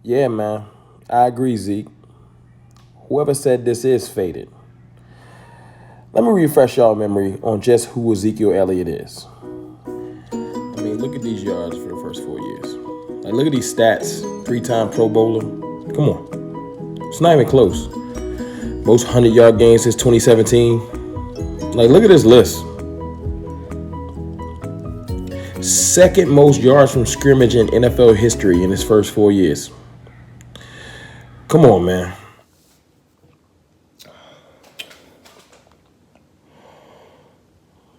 Yeah, man. I agree, Zeke. Whoever said this is faded. Let me refresh y'all memory on just who Ezekiel Elliott is. I mean, look at these yards for the first 4 years. Like, look at these stats. 3-time Pro Bowler. Come on. It's not even close. Most 100-yard games since 2017. Like, look at this list. Second most yards from scrimmage in NFL history in his first 4 years. Come on, man.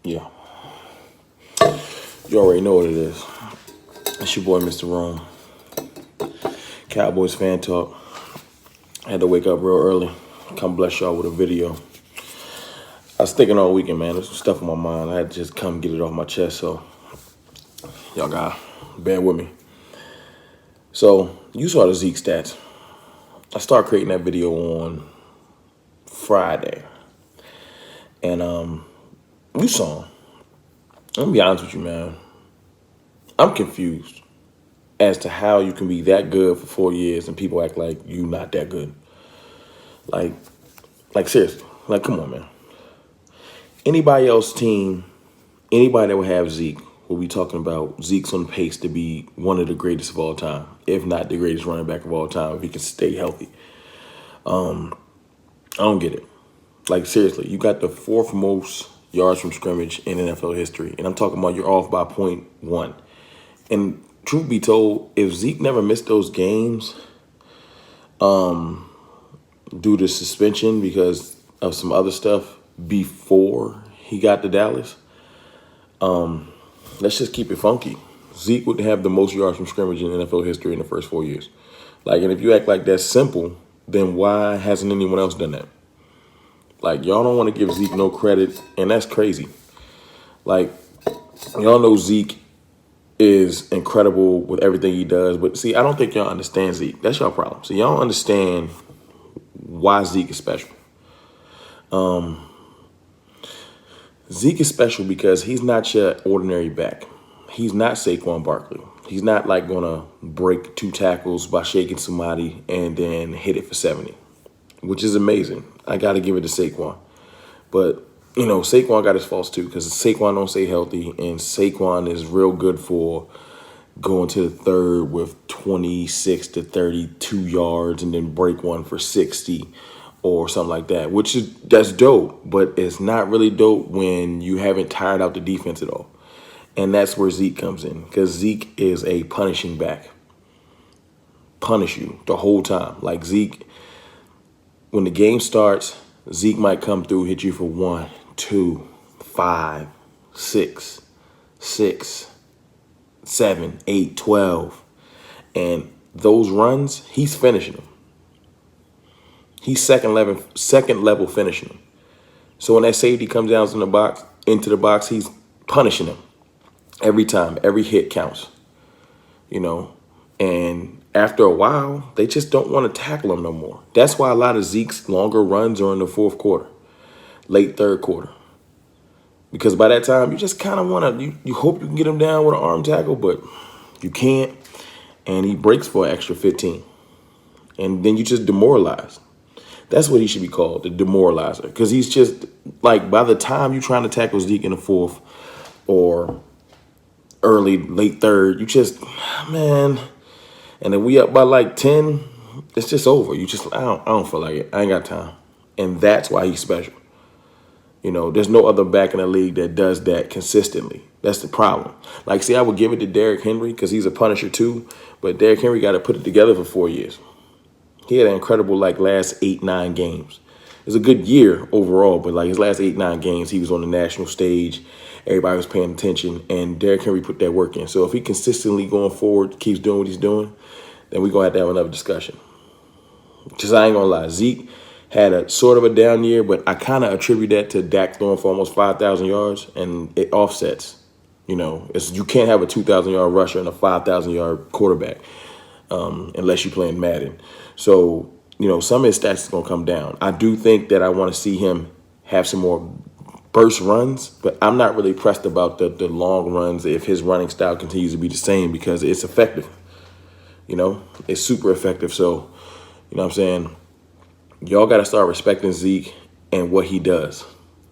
Yeah. You already know what it is. It's your boy, Mr. Rome. Cowboys fan talk. I had to wake up real early. Come bless y'all with a video. I was thinking all weekend, man. There's some stuff on my mind. I had to just come get it off my chest, so y'all gotta bear with me. So, you saw the Zeke stats. I started creating that video on Friday. And you saw him. I'm gonna be honest with you, man. I'm confused as to how you can be that good for 4 years and people act like you not that good. Like seriously. Like, come on, man. Anybody else team, anybody that would have Zeke, we'll be talking about Zeke's on pace to be one of the greatest of all time, if not the greatest running back of all time, if he can stay healthy. I don't get it. Like, seriously, you got the fourth most yards from scrimmage in NFL history, and I'm talking about you're off by 0.1. And truth be told, if Zeke never missed those games due to suspension because of some other stuff before he got to Dallas, let's just keep it funky. Zeke would have the most yards from scrimmage in NFL history in the first 4 years. Like, and if you act like that's simple, then why hasn't anyone else done that? Like, y'all don't want to give Zeke no credit, and that's crazy. Like, y'all know Zeke is incredible with everything he does, but see, I don't think y'all understand Zeke. That's y'all problem. So y'all don't understand why Zeke is special. Zeke is special because he's not your ordinary back. He's not Saquon Barkley. He's not like gonna break 2 tackles by shaking somebody and then hit it for 70, which is amazing. I got to give it to Saquon. But, you know, Saquon got his faults too because Saquon don't stay healthy, and Saquon is real good for going to the third with 26 to 32 yards and then break one for 60 or something like that, that's dope, but it's not really dope when you haven't tired out the defense at all. And that's where Zeke comes in, because Zeke is a punishing back. Punish you the whole time. Like, Zeke, when the game starts, Zeke might come through, hit you for 1, 2, 5, 6, 7, 8, 12. And those runs, he's finishing them. He's second level finishing them. So when that safety comes down into the box, he's punishing them every time. Every hit counts, you know. And after a while, they just don't want to tackle him no more. That's why a lot of Zeke's longer runs are in the fourth quarter, late third quarter. Because by that time, you just kind of want to, you hope you can get him down with an arm tackle, but you can't. And he breaks for an extra 15. And then you just demoralized. That's what he should be called, the demoralizer. Because he's just, like, by the time you're trying to tackle Zeke in the fourth or late third, you just, man. And then we up by like 10, it's just over. You just, I don't feel like it. I ain't got time. And that's why he's special. You know, there's no other back in the league that does that consistently. That's the problem. Like, see, I would give it to Derrick Henry because he's a punisher too, but Derrick Henry got to put it together for 4 years. He had an incredible, like, last 8-9 games. It was a good year overall, but, like, his last 8-9 games, he was on the national stage. Everybody was paying attention, and Derrick Henry put that work in. So if he consistently going forward keeps doing what he's doing, then we're going to have another discussion. Just, I ain't going to lie. Zeke had a sort of a down year, but I kind of attribute that to Dak throwing for almost 5,000 yards, and it offsets. You know, you can't have a 2,000-yard rusher and a 5,000-yard quarterback unless you're playing Madden. So, you know, some of his stats is going to come down. I do think that I want to see him have some more burst runs, but I'm not really pressed about the long runs if his running style continues to be the same because it's effective. It's super effective. So, you know what I'm saying? Y'all got to start respecting Zeke and what he does.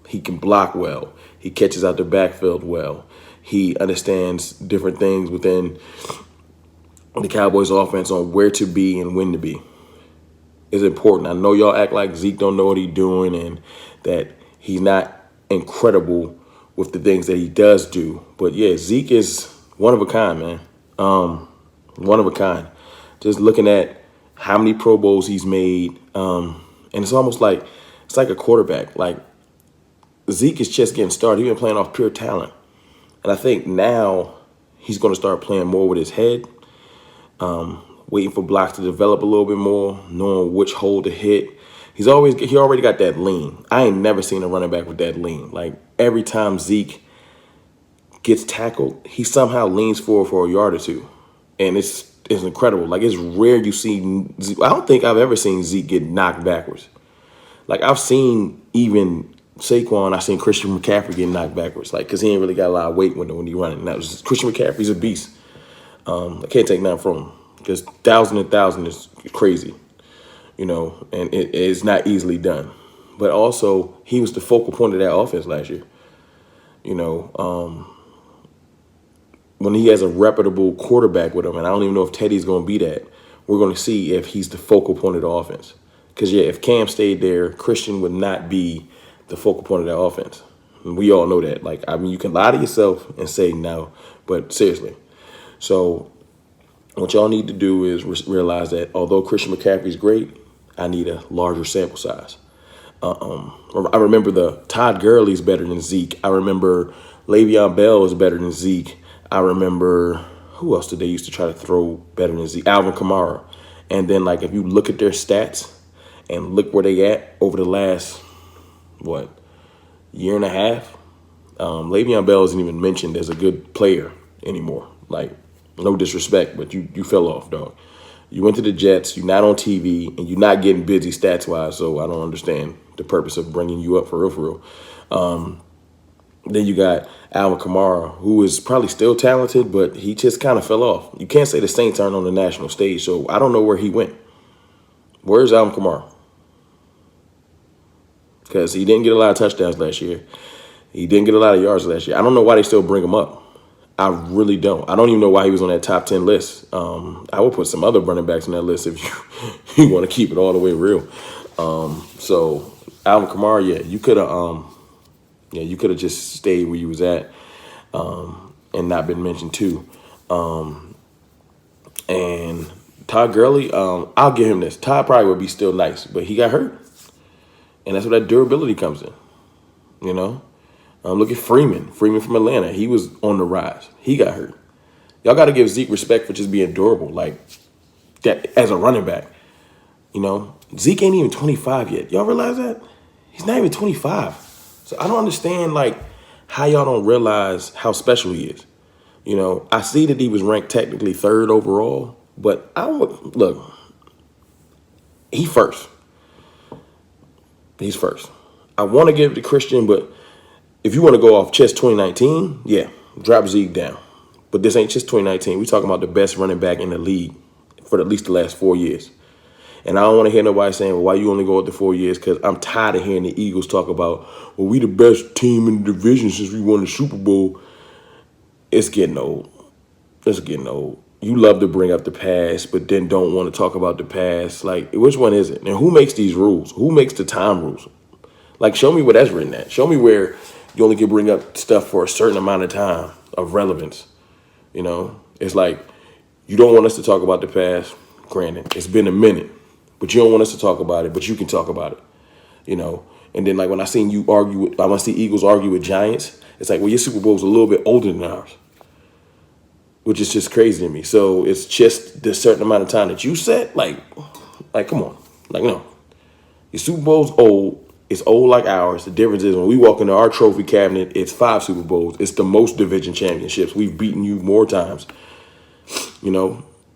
He can block well. He catches out the backfield well. He understands different things within the Cowboys offense on where to be and when to be. It's important. I know y'all act like Zeke don't know what he's doing and that he's not incredible with the things that he does do. But yeah, Zeke is one of a kind, man. One of a kind. Just looking at how many Pro Bowls he's made, and it's almost like it's like a quarterback. Like Zeke is just getting started. He's been playing off pure talent, and I think now he's going to start playing more with his head, waiting for blocks to develop a little bit more, knowing which hole to hit. He already got that lean. I ain't never seen a running back with that lean. Like every time Zeke gets tackled, he somehow leans forward for a yard or two, and it's incredible. Like it's rare you see. I don't think I've ever seen Zeke get knocked backwards. Like I've seen even Saquon, I've seen Christian McCaffrey get knocked backwards, like because he ain't really got a lot of weight when he running. And that was Christian McCaffrey's a beast. I can't take nothing from him because 1,000 is crazy, and it is not easily done. But also, he was the focal point of that offense last year. When he has a reputable quarterback with him, and I don't even know if Teddy's going to be that, we're going to see if he's the focal point of the offense. Because, yeah, if Cam stayed there, Christian would not be the focal point of that offense. And we all know that. Like, I mean, you can lie to yourself and say no, but seriously. So what y'all need to do is realize that although Christian McCaffrey's great, I need a larger sample size. I remember the Todd Gurley's better than Zeke. I remember Le'Veon Bell is better than Zeke. I remember, who else did they used to try to throw better than Zeke? Alvin Kamara. And then, like, if you look at their stats and look where they at over the last, year and a half, Le'Veon Bell isn't even mentioned as a good player anymore. Like, no disrespect, but you fell off, dog. You went to the Jets, you're not on TV, and you're not getting busy stats-wise, so I don't understand the purpose of bringing you up for real. Then you got Alvin Kamara, who is probably still talented, but he just kind of fell off. You can't say the Saints aren't on the national stage, so I don't know where he went. Where's Alvin Kamara? Because he didn't get a lot of touchdowns last year. He didn't get a lot of yards last year. I don't know why they still bring him up. I really don't. I don't even know why he was on that top 10 list. I would put some other running backs on that list if you want to keep it all the way real. So Alvin Kamara, yeah, you could have just stayed where you was at and not been mentioned too. And Todd Gurley, I'll give him this. Todd probably would be still nice, but he got hurt, and that's where that durability comes in. Look at Freeman from Atlanta. He was on the rise. He got hurt. Y'all got to give Zeke respect for just being durable, like that as a running back. Zeke ain't even 25 yet. Y'all realize that? He's not even 25. So I don't understand, like, how y'all don't realize how special he is. I see that he was ranked technically 3rd overall, but look, he's first. He's first. I want to give it to Christian, but if you want to go off just 2019, yeah, drop Zeke down. But this ain't just 2019. We're talking about the best running back in the league for at least the last 4 years. And I don't want to hear nobody saying, well, why you only go with the 4 years? Because I'm tired of hearing the Eagles talk about, well, we the best team in the division since we won the Super Bowl. It's getting old. You love to bring up the past, but then don't want to talk about the past. Like, which one is it? And who makes these rules? Who makes the time rules? Like, show me where that's written at. Show me where you only can bring up stuff for a certain amount of time of relevance. It's like, you don't want us to talk about the past. Granted, it's been a minute, but you don't want us to talk about it, but you can talk about it. And then, like, when I see Eagles argue with Giants, it's like, well, your Super Bowl's a little bit older than ours, which is just crazy to me. So it's just the certain amount of time that you set. Like, come on. Like, no. Your Super Bowl's old. It's old like ours. The difference is when we walk into our trophy cabinet, it's 5 Super Bowls. It's the most division championships. We've beaten you more times.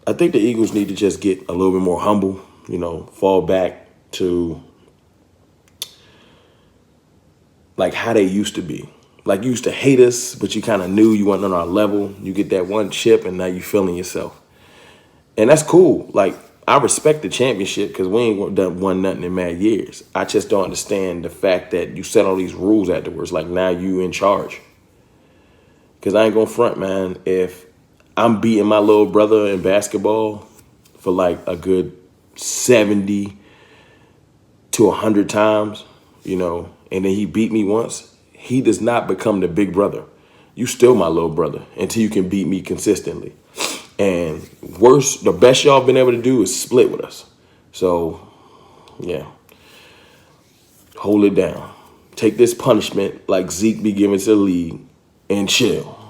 I think the Eagles need to just get a little bit more humble, fall back to like how they used to be. Like, you used to hate us, but you kind of knew you weren't on our level. You get that one chip, and now you're feeling yourself. And that's cool. Like, I respect the championship because we ain't won nothing in mad years. I just don't understand the fact that you set all these rules afterwards. Like, now you in charge. Because I ain't going to front, man. If I'm beating my little brother in basketball for like a good 70 to 100 times, you know, and then he beat me once, he does not become the big brother. You still my little brother until you can beat me consistently. And worse, the best y'all been able to do is split with us. So, yeah, hold it down. Take this punishment like Zeke be giving to the league and chill.